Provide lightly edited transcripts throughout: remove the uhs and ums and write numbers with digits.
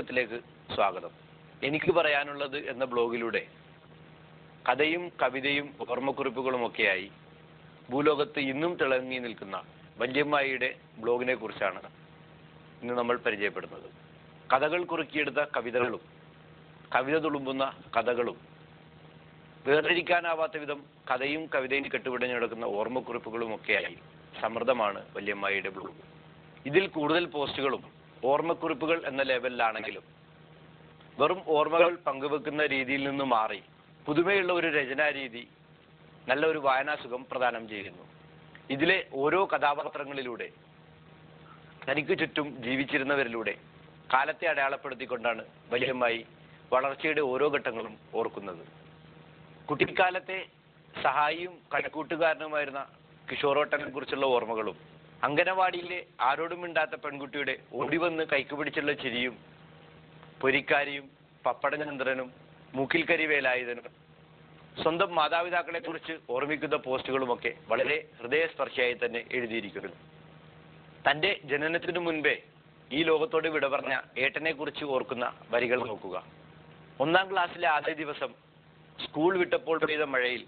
ഭൂലോകത്തിലേക്ക് സ്വാഗതം. എനിക്ക് പറയാനുള്ളത് എന്ന ബ്ലോഗിലൂടെ കഥയും കവിതയും ഓർമ്മക്കുറിപ്പുകളുമൊക്കെയായി ഭൂലോകത്ത് ഇന്നും തിളങ്ങി നിൽക്കുന്ന വല്യമ്മായിയുടെ ബ്ലോഗിനെ കുറിച്ചാണ് ഇന്ന് നമ്മൾ പരിചയപ്പെടുന്നത്. കഥകൾ കുറുക്കിയെടുത്ത കവിതകളും കവിത തുളുമ്പുന്ന കഥകളും വേർതിരിക്കാനാവാത്ത വിധം കഥയും കവിതയും കെട്ടുപിടഞ്ഞു കിടക്കുന്ന ഓർമ്മക്കുറിപ്പുകളുമൊക്കെയായി സമൃദ്ധമാണ് വല്യമ്മായിയുടെ ബ്ലോഗ്. ഇതിൽ കൂടുതൽ പോസ്റ്റുകളും ഓർമ്മക്കുറിപ്പുകൾ എന്ന ലെവലിലാണെങ്കിലും വെറും ഓർമ്മകൾ പങ്കുവെക്കുന്ന രീതിയിൽ നിന്ന് മാറി പുതുമയുള്ള ഒരു രചനാ രീതി നല്ല ഒരു വായനാസുഖം പ്രദാനം ചെയ്യുന്നു. ഇതിലെ ഓരോ കഥാപാത്രങ്ങളിലൂടെ തനിക്ക് ചുറ്റും ജീവിച്ചിരുന്നവരിലൂടെ കാലത്തെ അടയാളപ്പെടുത്തിക്കൊണ്ടാണ് വല്യമ്മായി വളർച്ചയുടെ ഓരോ ഘട്ടങ്ങളും ഓർക്കുന്നത്. കുട്ടിക്കാലത്തെ സഹായിയും കളിക്കൂട്ടുകാരനുമായിരുന്ന കിഷോറോട്ടനെ കുറിച്ചുള്ള ഓർമ്മകളും അംഗനവാടിയിലെ ആരോടും മിണ്ടാത്ത പെൺകുട്ടിയുടെ ഓടിവന്ന് കൈക്കുപിടിച്ചുള്ള ചിരിയും പൊരിക്കാരിയും പപ്പടചന്ദ്രനും മൂക്കിൽ കരിവേലായുധനും സ്വന്തം മാതാപിതാക്കളെ കുറിച്ച് ഓർമ്മിക്കുന്ന പോസ്റ്റുകളുമൊക്കെ വളരെ ഹൃദയസ്പർശിയായി തന്നെ എഴുതിയിരിക്കുന്നു. തന്റെ ജനനത്തിനു മുൻപേ ഈ ലോകത്തോട് വിട പറഞ്ഞ ഏട്ടനെ കുറിച്ച് ഓർക്കുന്ന വരികൾ നോക്കുക. 1ാം ക്ലാസ്സിലെ ആദ്യ ദിവസം സ്കൂൾ വിട്ടപ്പോൾ പെയ്ത മഴയിൽ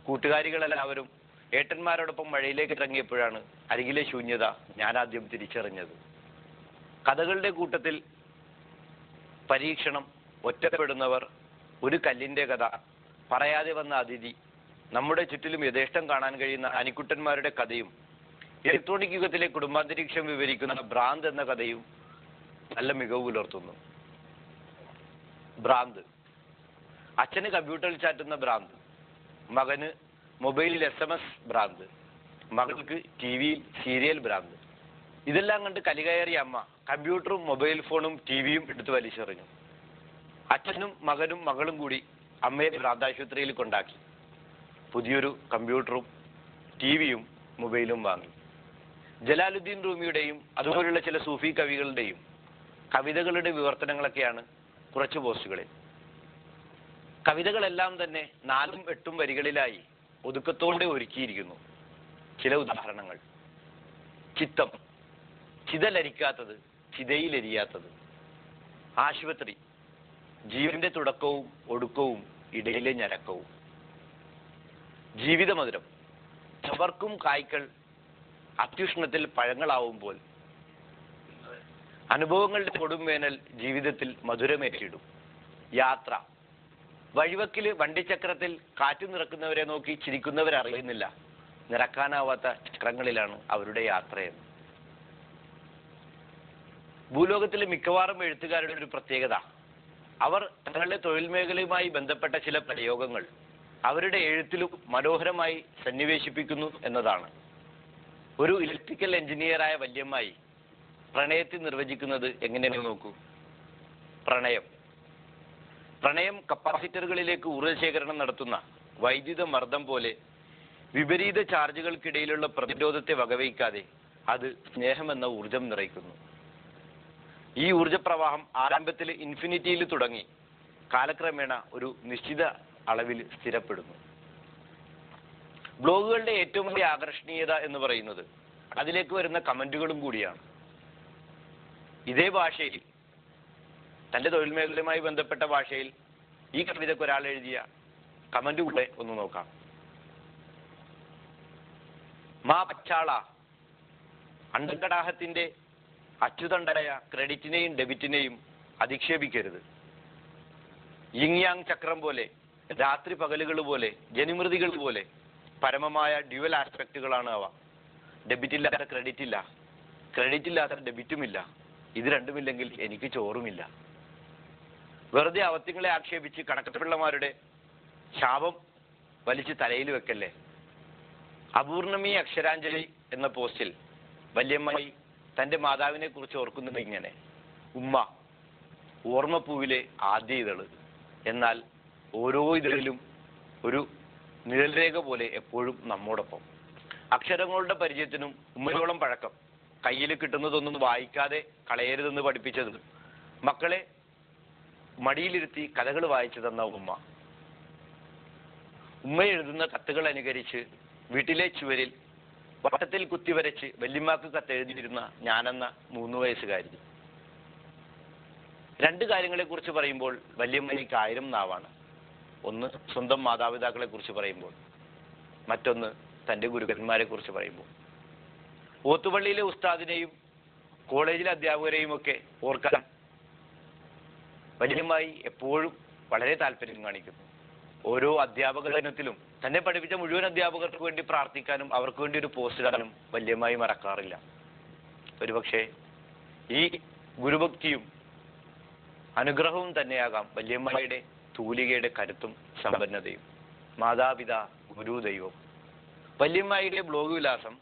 കൂട്ടുകാരികളെല്ലാവരും ഏട്ടന്മാരോടൊപ്പം മഴയിലേക്ക് ഇറങ്ങിയപ്പോഴാണ് അരികിലെ ശൂന്യത ഞാനാദ്യം തിരിച്ചറിഞ്ഞത്. കഥകളുടെ കൂട്ടത്തിൽ പരീക്ഷണം, ഒറ്റപ്പെടുന്നവർ, ഒരു കല്ലിന്റെ കഥ, പറയാതെ വന്ന അതിഥി, നമ്മുടെ ചുറ്റിലും യഥേഷ്ടം കാണാൻ കഴിയുന്ന അനിക്കുട്ടന്മാരുടെ കഥയും ഇലക്ട്രോണിക് യുഗത്തിലെ കുടുംബാന്തരീക്ഷം വിവരിക്കുന്ന ഭ്രാന്ത് എന്ന കഥയും നല്ല മികവ് പുലർത്തുന്നു. ഭ്രാന്ത്. അച്ഛന് കമ്പ്യൂട്ടറിൽ ചാറ്റുന്ന ഭ്രാന്ത്, മകന് മൊബൈലിൽ SMS ഭ്രാന്ത്, മകൾക്ക് TV-യിൽ സീരിയൽ ഭ്രാന്ത്. ഇതെല്ലാം കണ്ട് കലികയറിയ അമ്മ കമ്പ്യൂട്ടറും മൊബൈൽ ഫോണും TV-യും എടുത്ത് വലിച്ചെറിഞ്ഞു. അച്ഛനും മകനും മകളും കൂടി അമ്മയെ ഭ്രാന്താശുപത്രിയിൽ കൊണ്ടാക്കി. പുതിയൊരു കമ്പ്യൂട്ടറും TV-യും മൊബൈലും വാങ്ങി. ജലാലുദ്ദീൻ റൂമിയുടെയും അതുപോലുള്ള ചില സൂഫി കവികളുടെയും കവിതകളുടെ വിവർത്തനങ്ങളൊക്കെയാണ് കുറച്ച് പോസ്റ്റുകളിൽ. കവിതകളെല്ലാം തന്നെ 4ഉം 8ഉം വരികളിലായി ഒതുക്കത്തോടെ ഒരുക്കിയിരിക്കുന്നു. ചില ഉദാഹരണങ്ങൾ: ചിത്തം, ചിതലരിക്കാത്തത്, ചിതയിലെരിയാത്തത്. ആശുപത്രി, ജീവന്റെ തുടക്കവും ഒടുക്കവും ഇടയിലെ ഞരക്കവും. ജീവിതമധുരം, ചവർക്കും കായ്ക്കൾ അത്യുഷ്ണത്തിൽ പഴങ്ങളാവുമ്പോൾ അനുഭവങ്ങളുടെ കൊടുംവേനൽ ജീവിതത്തിൽ മധുരമേറ്റിടും. യാത്ര, വഴിവക്കില് വണ്ടിച്ചക്രത്തിൽ കാറ്റു നിറക്കുന്നവരെ നോക്കി ചിരിക്കുന്നവരറിയുന്നില്ല നിറക്കാനാവാത്ത ചക്രങ്ങളിലാണ് അവരുടെ യാത്രയെന്ന്. ഭൂലോകത്തിലെ മിക്കവാറും എഴുത്തുകാരുടെ ഒരു പ്രത്യേകത, അവർ തങ്ങളുടെ തൊഴിൽ മേഖലയുമായി ബന്ധപ്പെട്ട ചില പ്രയോഗങ്ങൾ അവരുടെ എഴുത്തിലും മനോഹരമായി സന്നിവേശിപ്പിക്കുന്നു എന്നതാണ്. ഒരു ഇലക്ട്രിക്കൽ എഞ്ചിനീയറായ വല്യമ്മായി പ്രണയത്തെ നിർവചിക്കുന്നത് എങ്ങനെയെന്ന് നോക്കൂ. പ്രണയം കപ്പാസിറ്ററുകളിലേക്ക് ഊർജ്ജശേഖരണം നടത്തുന്ന വൈദ്യുത മർദ്ദം പോലെ വിപരീത ചാർജുകൾക്കിടയിലുള്ള പ്രതിരോധത്തെ വകവയ്ക്കാതെ അത് സ്നേഹമെന്ന ഊർജം നിറയ്ക്കുന്നു. ഈ ഊർജപ്രവാഹം ആരംഭത്തിൽ ഇൻഫിനിറ്റിയിൽ തുടങ്ങി കാലക്രമേണ ഒരു നിശ്ചിത അളവിൽ സ്ഥിരപ്പെടുന്നു. ബ്ലോഗുകളുടെ ഏറ്റവും വലിയ ആകർഷണീയത എന്ന് പറയുന്നത് അതിലേക്ക് വരുന്ന കമന്റുകളും കൂടിയാണ്. ഇതേ ഭാഷയിൽ, തന്റെ തൊഴിൽ മേഖലയുമായി ബന്ധപ്പെട്ട ഭാഷയിൽ ഈ കവിതയ്ക്ക് ഒരാൾ എഴുതിയ കമന്റ് കൂടെ ഒന്ന് നോക്കാം. മാ പച്ചാള, അണ്ടക്കടാഹത്തിന്റെ അച്ചുതണ്ടയായ ക്രെഡിറ്റിനെയും ഡെബിറ്റിനെയും അധിക്ഷേപിക്കരുത്. യിങ് ചക്രം പോലെ, രാത്രി പകലുകൾ പോലെ, ജനിമൃതികൾ പോലെ പരമമായ ഡ്യുവൽ ആസ്പെക്റ്റുകളാണ് അവ. ഡെബിറ്റ് ഇല്ലാത്ത ക്രെഡിറ്റ് ഇല്ല, ക്രെഡിറ്റ് ഇല്ലാത്ത ഡെബിറ്റുമില്ല. ഇത് രണ്ടുമില്ലെങ്കിൽ എനിക്ക് ചോറുമില്ല. വെറുതെ അവത്യങ്ങളെ ആക്ഷേപിച്ച് കണക്കപ്പിള്ളമാരുടെ ശാപം വലിച്ച് തലയിൽ വെക്കല്ലേ. അപൂർണമീ അക്ഷരാഞ്ജലി എന്ന പോസ്റ്റിൽ വല്യമ്മായി തന്റെ മാതാവിനെ കുറിച്ച് ഓർക്കുന്നത് ഇങ്ങനെ: ഉമ്മ, ഓർമ്മപ്പൂവിലെ ആദ്യ ഇതള്, എന്നാൽ ഓരോ ഇതളിലും ഒരു നിഴൽരേഖ പോലെ എപ്പോഴും നമ്മോടൊപ്പം. അക്ഷരങ്ങളുടെ പരിചയത്തിനും ഉമ്മയോളം പഴക്കം. കയ്യിൽ കിട്ടുന്നതൊന്നും വായിക്കാതെ കളയരുതെന്ന് പഠിപ്പിച്ചത് മക്കളെ മടിയിലിരുത്തി കഥകൾ വായിച്ചു തന്ന ഉമ്മ. ഉമ്മ എഴുതുന്ന കത്തുകൾ അനുകരിച്ച് വീട്ടിലെ ചുവരിൽ വട്ടത്തിൽ കുത്തിവരച്ച് വല്യമ്മാക്ക് കത്തെഴുതിയിരുന്ന ഞാനെന്ന 3 വയസ്സുകാരി. രണ്ട് കാര്യങ്ങളെക്കുറിച്ച് പറയുമ്പോൾ വല്യമ്മയ്ക്ക് 1000 നാവാണ്. ഒന്ന് സ്വന്തം മാതാപിതാക്കളെ കുറിച്ച് പറയുമ്പോൾ, മറ്റൊന്ന് തൻ്റെ ഗുരുക്കന്മാരെ കുറിച്ച് പറയുമ്പോൾ. ഓത്തുപള്ളിയിലെ ഉസ്താദിനെയും കോളേജിലെ അധ്യാപകരെയും ഒക്കെ ഓർക്കാൻ വല്യമ്മായി എപ്പോഴും വളരെ താല്പര്യം കാണിക്കുന്നു. ഓരോ അധ്യാപക ദിനത്തിലും തന്നെ പഠിപ്പിച്ച മുഴുവൻ അധ്യാപകർക്ക് വേണ്ടി പ്രാർത്ഥിക്കാനും അവർക്ക് വേണ്ടി ഒരു പോസ്റ്റ് ഇടാനും വല്യമ്മായി മറക്കാറില്ല. ഒരുപക്ഷെ ഈ ഗുരുഭക്തിയും അനുഗ്രഹവും തന്നെയാകാം വല്യമ്മയുടെ തൂലികയുടെ കരുത്തും സമ്പന്നതയും. മാതാപിതാ ഗുരു ദൈവം. വല്യമ്മയുടെ ബ്ലോഗ് വിലാസം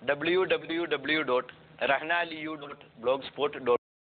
www.rahnaliu.blogspot.com